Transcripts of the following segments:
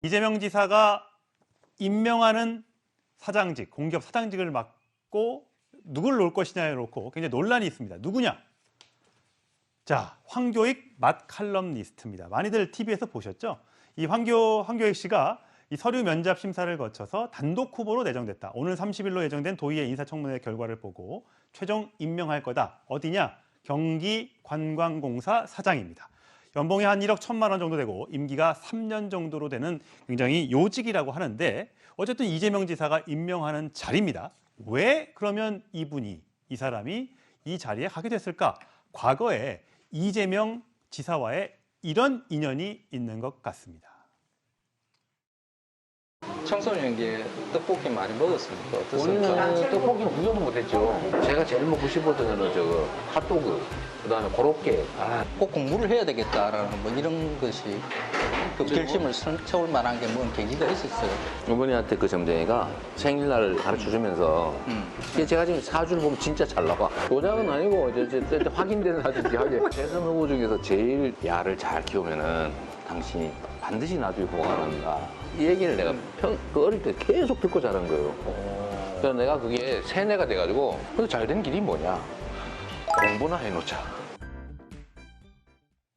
이재명 지사가 임명하는 사장직, 공기업 사장직을 맡고 누굴 놓을 것이냐에 놓고 굉장히 논란이 있습니다. 누구냐? 자, 황교익 맛칼럼니스트입니다. 많이들 TV에서 보셨죠? 이 황교익 씨가 이 서류 면접 심사를 거쳐서 단독 후보로 내정됐다. 오늘 30일로 예정된 도의회 인사청문회 결과를 보고 최종 임명할 거다. 어디냐? 경기관광공사 사장입니다. 연봉이 한 1억 1천만 원 정도 되고 임기가 3년 정도로 되는 굉장히 요직이라고 하는데 어쨌든 이재명 지사가 임명하는 자리입니다. 왜 그러면 이 사람이 이 자리에 가게 됐을까? 과거에 이재명 지사와의 이런 인연이 있는 것 같습니다. 청소년기에 떡볶이 많이 먹었습니까? 어떻습니까? 우리는 떡볶이는 구경도 못했죠. 제가 제일 먹고 싶었던 거는 저거 핫도그, 그다음에 고로케. 꼭 공부를 해야 되겠다라는 뭐 이런 것이 그 결심을 세울 만한 게 뭔 계기가 있었어요. 어머니한테 그 점쟁이가 생일날을 가르쳐주면서 제가 지금 사주를 보면 진짜 잘 나와. 도장은 아니고 이제 확인된 사진이 하게. 대선 후보 중에서 제일 야를 잘 키우면은 당신이 반드시 나중에 후보가 난다. 이 얘기를 내가 그 어릴 때 계속 듣고 자란 거예요. 그래서 내가 그게 세뇌가 돼가지고 그래서 잘된 길이 뭐냐? 공부나 해놓자.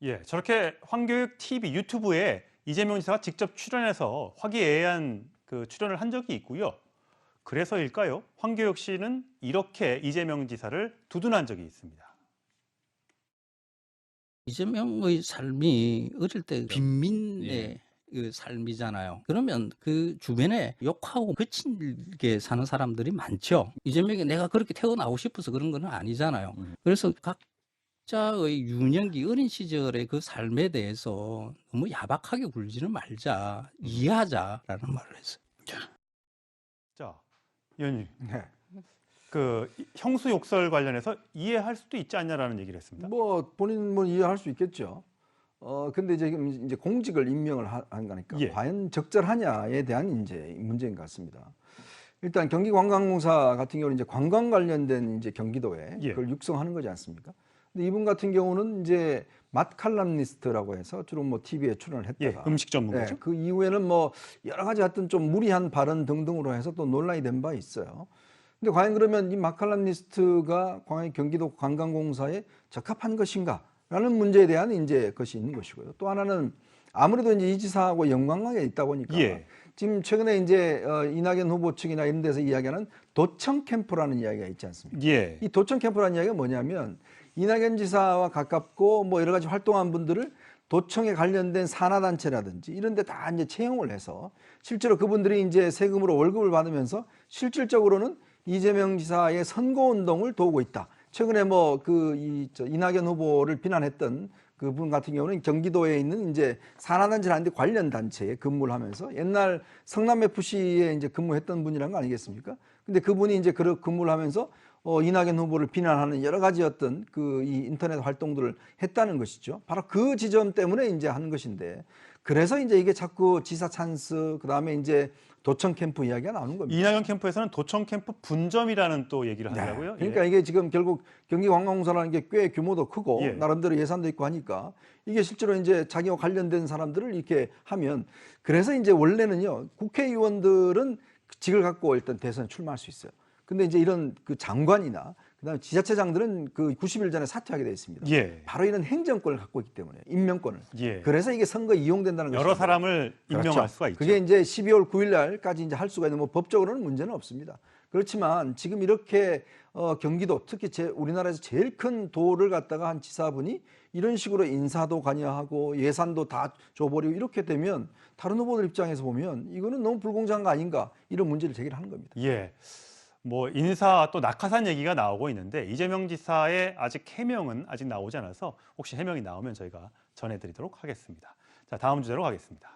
예, 저렇게 황교익 TV 유튜브에 이재명 지사가 직접 출연해서 화기애애한 그 출연을 한 적이 있고요. 그래서일까요? 황교익 씨는 이렇게 이재명 지사를 두둔한 적이 있습니다. 이재명의 삶이 어릴 때 빈민의 그 삶이잖아요. 그러면 그 주변에 욕하고 거칠게 사는 사람들이 많죠. 이재명이 내가 그렇게 태어나고 싶어서 그런 건 아니잖아요. 그래서 각자의 유년기 어린 시절의 그 삶에 대해서 너무 야박하게 굴지는 말자, 이해하자라는 말을 했어요. 자, 의원님. 그 형수 욕설 관련해서 이해할 수도 있지 않냐라는 얘기를 했습니다. 뭐 본인 뭐 이해할 수 있겠죠. 근데 지금 이제 공직을 임명을 한 거니까 과연 적절하냐에 대한 이제 문제인 것 같습니다. 일단 경기관광공사 같은 경우는 이제 관광 관련된 이제 경기도에 그걸 육성하는 거지 않습니까? 근데 이분 같은 경우는 이제 맛칼럼니스트라고 해서 주로 뭐 TV에 출연을 했다가 음식 전문가죠. 그 이후에는 뭐 여러 가지 하여튼 좀 무리한 발언 등등으로 해서 또 논란이 된 바 있어요. 근데 과연 그러면 이 맛칼럼니스트가 경기도 관광공사에 적합한 것인가라는 문제에 대한 이제 것이 있는 것이고요. 또 하나는 아무래도 이제 이 지사하고 연관관계가 있다 보니까 지금 최근에 이제 이낙연 후보 측이나 이런 데서 이야기하는 도청 캠프라는 이야기가 있지 않습니까? 이 도청 캠프라는 이야기가 뭐냐면 이낙연 지사와 가깝고 뭐 여러 가지 활동한 분들을 도청에 관련된 산하단체라든지 이런 데 다 이제 채용을 해서 실제로 그분들이 이제 세금으로 월급을 받으면서 실질적으로는 이재명 지사의 선거운동을 도우고 있다. 최근에 뭐 이낙연 후보를 비난했던 그분 같은 경우는 경기도에 있는 이제 산하단체라는데 관련 단체에 근무를 하면서 옛날 성남FC에 이제 근무했던 분이란 거 아니겠습니까? 근데 그분이 이제 그 근무를 하면서 이낙연 후보를 비난하는 여러 가지 어떤 이 인터넷 활동들을 했다는 것이죠. 바로 그 지점 때문에 이제 하는 것인데 그래서 이제 이게 자꾸 지사 찬스 그다음에 이제 도청 캠프 이야기가 나오는 겁니다. 이낙연 캠프에서는 도청 캠프 분점이라는 또 얘기를 하더라고요. 그러니까 이게 지금 결국 경기관광공사라는 게 꽤 규모도 크고 나름대로 예산도 있고 하니까 이게 실제로 이제 자기와 관련된 사람들을 이렇게 하면 그래서 이제 원래는요 국회의원들은 직을 갖고 일단 대선에 출마할 수 있어요. 근데 이제 이런 그 장관이나 그다음에 지자체장들은 그 90일 전에 사퇴하게 돼 있습니다. 바로 이런 행정권을 갖고 있기 때문에 임명권을. 그래서 이게 선거에 이용된다는 거죠. 여러 사람을 임명할 수가 있죠. 그게 이제 12월 9일 날까지 이제 할 수가 있는 뭐 법적으로는 문제는 없습니다. 그렇지만 지금 이렇게 경기도 특히 우리나라에서 제일 큰 도를 갖다가 한 지사분이 이런 식으로 인사도 관여하고 예산도 다 줘버리고 이렇게 되면 다른 후보들 입장에서 보면 이거는 너무 불공정한 거 아닌가 이런 문제를 제기를 하는 겁니다. 뭐 인사 또 낙하산 얘기가 나오고 있는데 이재명 지사의 아직 해명은 아직 나오지 않아서 혹시 해명이 나오면 저희가 전해드리도록 하겠습니다. 자, 다음 주제로 가겠습니다.